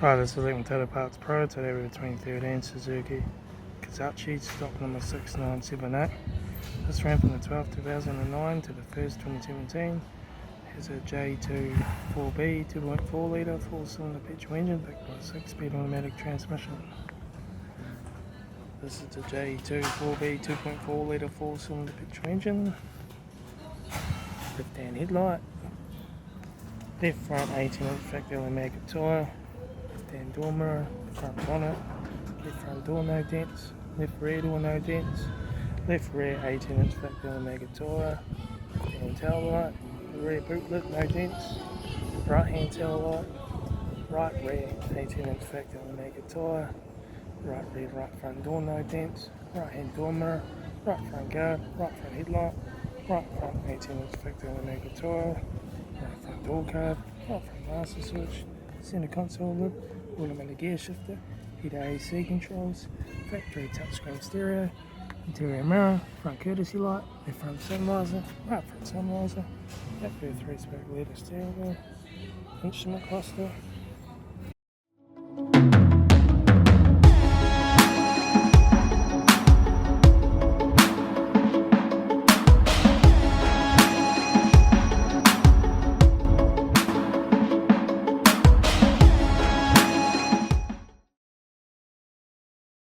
Hi, this is Litre Total Parts Pro. Today we're 2013 Suzuki Kizashi, stock number 6978. This ran from the 12th 2009 to the 1st 2017. Here's a J2 4B 2.4 litre 4-cylinder petrol engine backed by a 6-speed automatic transmission. This is the J2 4B 2.4 litre 4-cylinder petrol engine. Left-hand headlight. Left front 18-inch factory magnet tyre. Left-hand door mirror, front bonnet, left front door no dents, left rear door no dents, left rear 18-inch factory magnet tyre, left-hand tail light, rear boot lip no dents, right-hand tail light, right rear 18-inch factory magnet tyre, right rear right front door no dents, right-hand door mirror, right front guard, right front headlight, right front 18-inch factory magnet tyre, right front door card, right front master switch, centre console lid, automatic gear shifter, heater AC controls, factory touchscreen stereo, interior mirror, front courtesy light, left front sun visor, right front sun visor, factory 3-spoke leather steering wheel, instrument cluster,